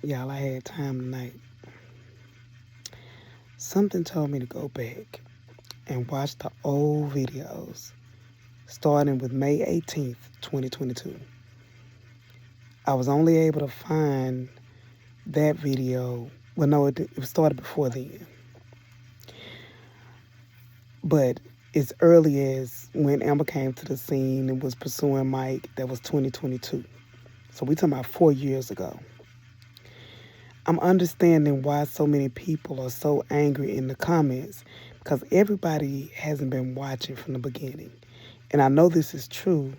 Y'all, I had time tonight. Something told me to go back and watch the old videos starting with May 18th, 2022. I was only able to find that video. Well, no, it started before then. But as early as when Amber came to the scene and was pursuing Mike, that was 2022. So we talking about 4 years ago. I'm understanding why so many people are so angry in the comments because everybody hasn't been watching from the beginning. And I know this is true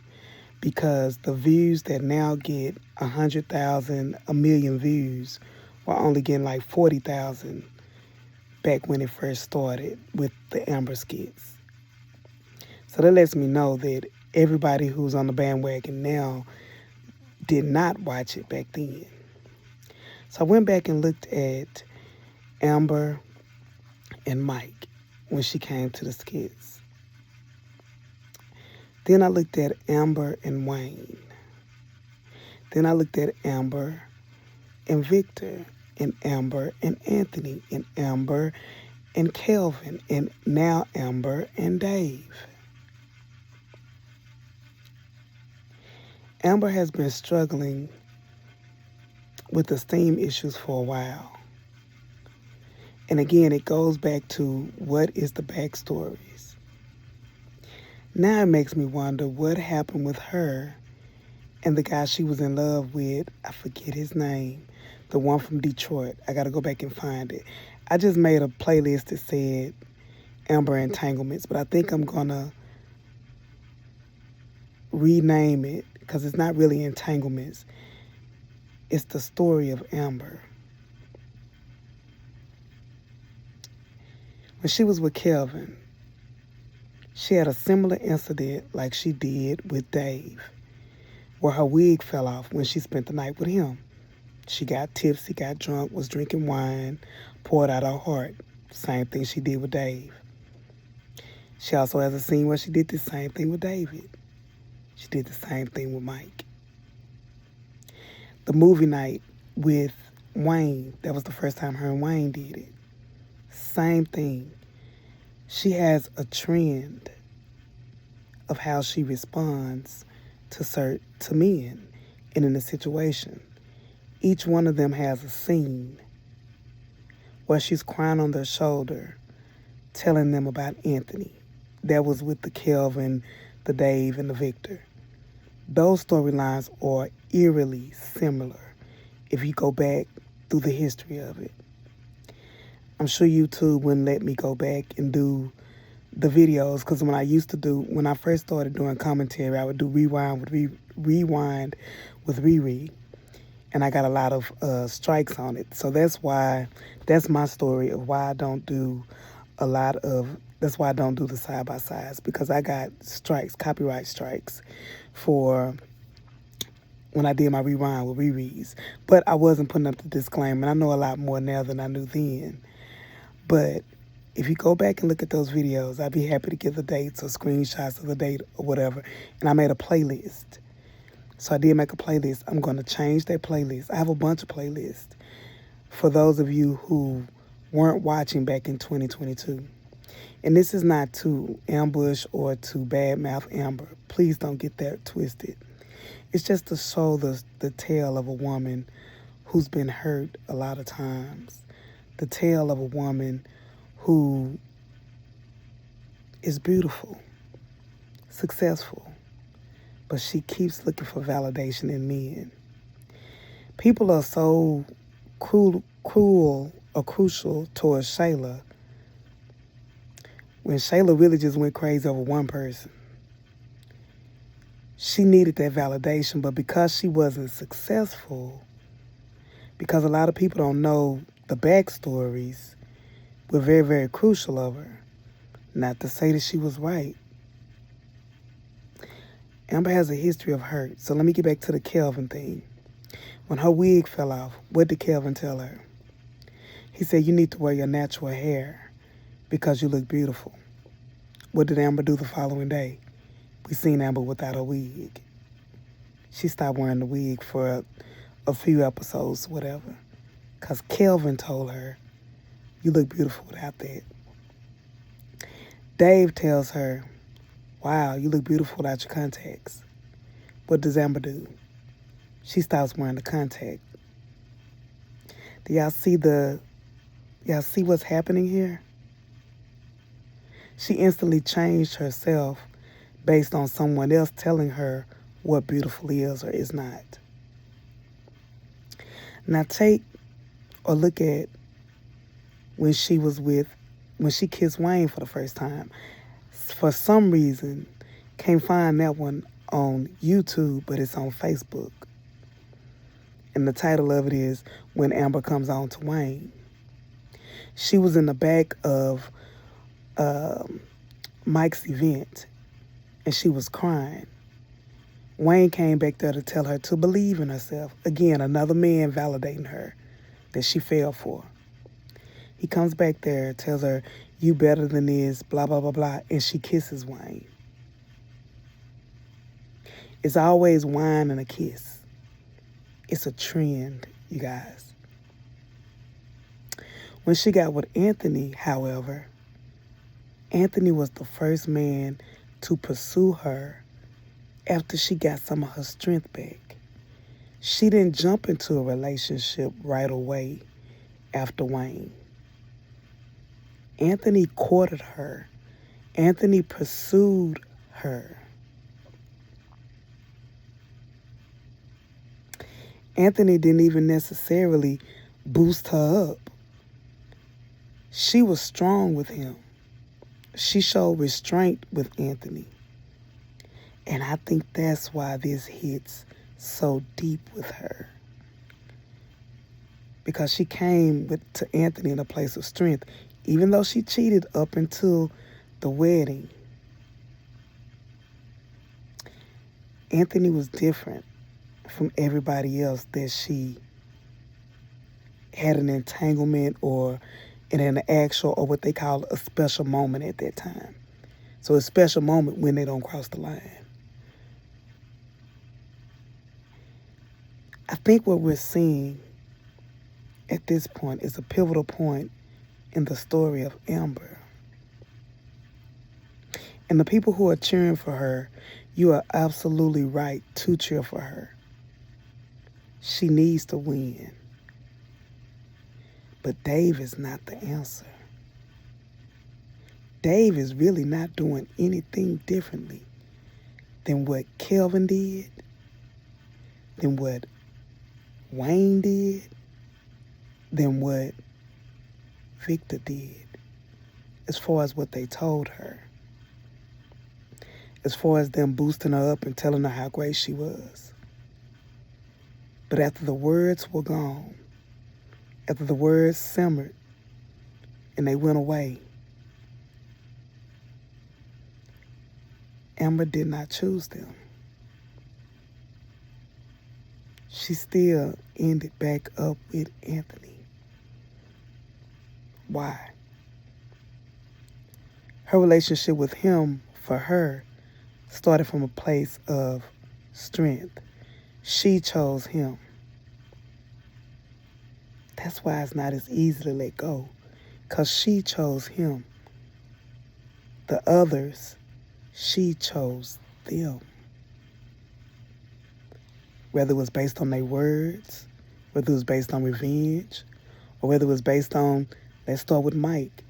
because the views that now get 100,000, a million views were only getting like 40,000 back when it first started with the Amber skits. So that lets me know that everybody who's on the bandwagon now did not watch it back then. So I went back and looked at Amber and Mike when she came to the skits. Then I looked at Amber and Wayne. Then I looked at Amber and Victor, and Amber and Anthony, and Amber and Kelvin, and now Amber and Dave. Amber has been struggling with esteem issues for a while. And again, it goes back to what is the backstories. Now it makes me wonder what happened with her and the guy she was in love with. I forget his name. The one from Detroit. I got to go back and find it. I just made a playlist that said Amber Entanglements, but I think I'm going to rename it because it's not really entanglements. It's the story of Amber. When she was with Kelvin, she had a similar incident like she did with Dave, where her wig fell off when she spent the night with him. She got tipsy, got drunk, was drinking wine, poured out her heart. Same thing she did with Dave. She also has a scene where she did the same thing with David. She did the same thing with Mike. The movie night with Wayne, that was the first time her and Wayne did it. Same thing. She has a trend of how she responds to men and in a situation. Each one of them has a scene where she's crying on their shoulder, telling them about Anthony. That was with the Kelvin, the Dave, and the Victor. Those storylines are eerily similar if you go back through the history of it. I'm sure YouTube wouldn't let me go back and do the videos because when I first started doing commentary, I would do rewind with ReRe, and I got a lot of strikes on it. So that's my story of why I don't do that's why I don't do the side-by-sides, because I got strikes, copyright strikes, for when I did my rewind with ReRe's. But I wasn't putting up the disclaimer, and I know a lot more now than I knew then. But if you go back and look at those videos, I'd be happy to give the dates or screenshots of the date or whatever. And I made a playlist. So I did make a playlist. I'm going to change that playlist. I have a bunch of playlists for those of you who weren't watching back in 2022. And this is not to ambush or to badmouth Amber. Please don't get that twisted. It's just to show the tale of a woman who's been hurt a lot of times. The tale of a woman who is beautiful, successful, but she keeps looking for validation in men. People are so cruel or crucial towards Shayla when Shayla really just went crazy over one person. She needed that validation, but because she wasn't successful, because a lot of people don't know the backstories, were very, very crucial of her. Not to say that she was right. Amber has a history of hurt. So let me get back to the Kelvin thing. When her wig fell off, what did Kelvin tell her? He said, you need to wear your natural hair because you look beautiful. What did Amber do the following day? We seen Amber without a wig. She stopped wearing the wig for a few episodes, whatever. because Kelvin told her, you look beautiful without that. Dave tells her, wow, you look beautiful without your contacts. What does Amber do? She stops wearing the contact. Do y'all see what's happening here? She instantly changed herself based on someone else telling her what beautiful is or is not. Now take or look at when she kissed Wayne for the first time. For some reason, can't find that one on YouTube, but it's on Facebook. And the title of it is When Amber Comes On to Wayne. She was in the back of Mike's event, and she was crying. Wayne came back there to tell her to believe in herself. Again, another man validating her that she fell for. He comes back there, tells her, you better than this, blah, blah, blah, blah, and she kisses Wayne. It's always wine and a kiss. It's a trend, you guys. When she got with Anthony, however, Anthony was the first man to pursue her after she got some of her strength back. She didn't jump into a relationship right away after Wayne. Anthony courted her. Anthony pursued her. Anthony didn't even necessarily boost her up. She was strong with him. She showed restraint with Anthony. And I think that's why this hits so deep with her. Because she came to Anthony in a place of strength, even though she cheated up until the wedding. Anthony was different from everybody else that she had an entanglement or an actual, or what they call a special moment at that time. So a special moment when they don't cross the line. I think what we're seeing at this point is a pivotal point in the story of Amber. And the people who are cheering for her, you are absolutely right to cheer for her. She needs to win. But Dave is not the answer. Dave is really not doing anything differently than what Kelvin did, than what Wayne did, than what Victor did, as far as what they told her, as far as them boosting her up and telling her how great she was. But after the words were gone, after the words simmered and they went away, Amber did not choose them. She still ended back up with Anthony. Why? Her relationship with him, for her, started from a place of strength. She chose him. That's why it's not as easy to let go, because she chose him. The others, she chose them. Whether it was based on their words, whether it was based on revenge, or whether it was based on, let's start with Mike,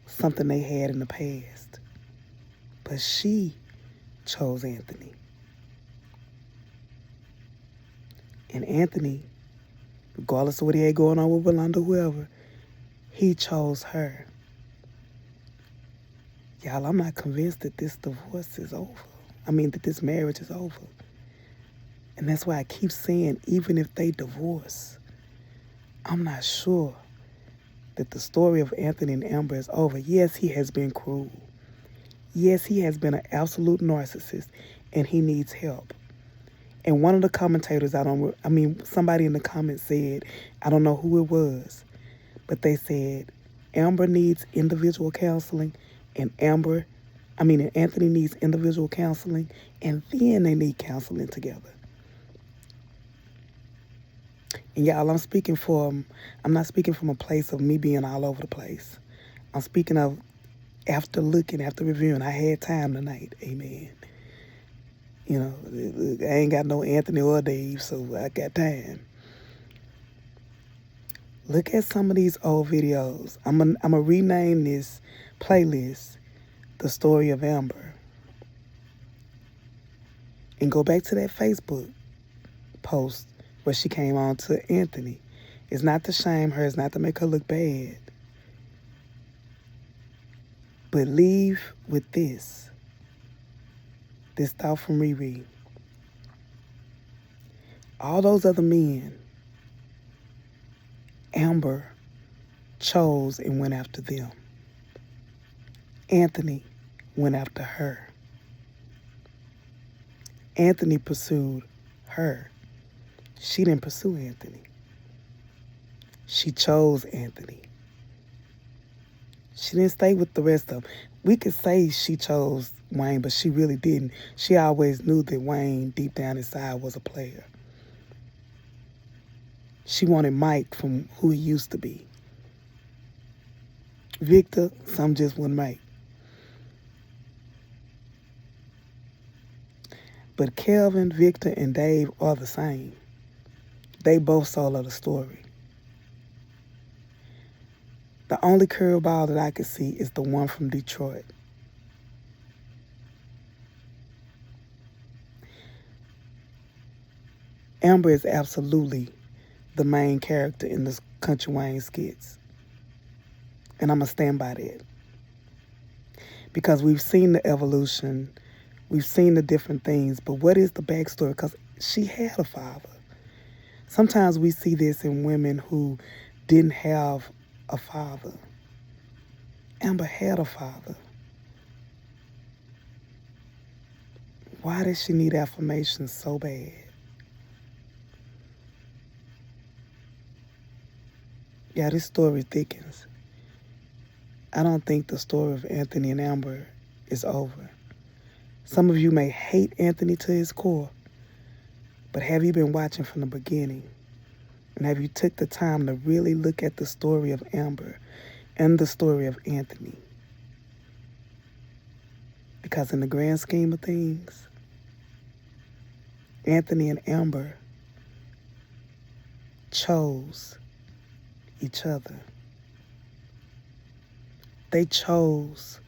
something they had in the past. But she chose Anthony. And Anthony, regardless of what he had going on with Belinda, whoever, he chose her. Y'all, I'm not convinced that this divorce is over. That this marriage is over. And that's why I keep saying, even if they divorce, I'm not sure that the story of Anthony and Amber is over. Yes, he has been cruel. Yes, he has been an absolute narcissist, and he needs help. And one of the commentators, somebody in the comments said, I don't know who it was, but they said, Amber needs individual counseling, and Anthony needs individual counseling, and then they need counseling together. And y'all, I'm not speaking from a place of me being all over the place. I'm speaking of after looking, after reviewing. I had time tonight. Amen. You know, I ain't got no Anthony or Dave, so I got time. Look at some of these old videos. I'm gonna rename this playlist The Story of Amber. And go back to that Facebook post where she came on to Anthony. It's not to shame her, it's not to make her look bad. But leave with this thought from ReRe. All those other men, Amber chose and went after them. Anthony went after her. Anthony pursued her. She didn't pursue Anthony. She chose Anthony. She didn't stay with the rest of them. We could say she chose Wayne, but she really didn't. She always knew that Wayne, deep down inside, was a player. She wanted Mike from who he used to be. Victor, some just wouldn't make. But Kelvin, Victor, and Dave are the same. They both sold the story. The only curveball that I could see is the one from Detroit. Amber is absolutely the main character in this Country Wayne skits. And I'm going to stand by that. Because we've seen the evolution, we've seen the different things, but what is the backstory? Because she had a father. Sometimes we see this in women who didn't have a father. Amber had a father. Why does she need affirmation so bad? Yeah, this story thickens. I don't think the story of Anthony and Amber is over. Some of you may hate Anthony to his core, but have you been watching from the beginning? And have you took the time to really look at the story of Amber and the story of Anthony? Because in the grand scheme of things, Anthony and Amber chose each other. They chose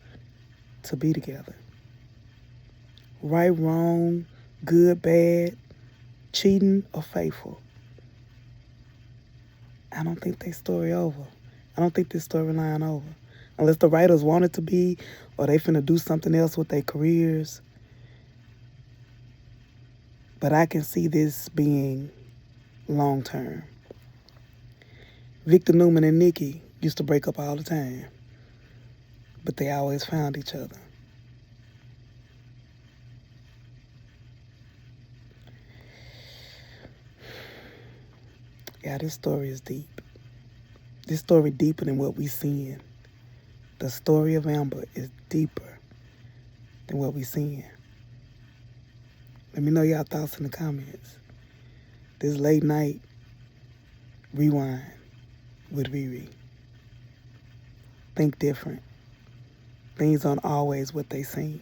to be together. Right, wrong, good, bad, cheating, or faithful. I don't think their story over. I don't think this storyline over. Unless the writers want it to be, or they finna do something else with their careers. But I can see this being long term. Victor Newman and Nikki used to break up all the time, but they always found each other. Yeah, this story is deep. This story deeper than what we seeing. The story of Amber is deeper than what we seeing. Let me know y'all thoughts in the comments. This late night rewind with ReRe. Think different. Things aren't always what they seem.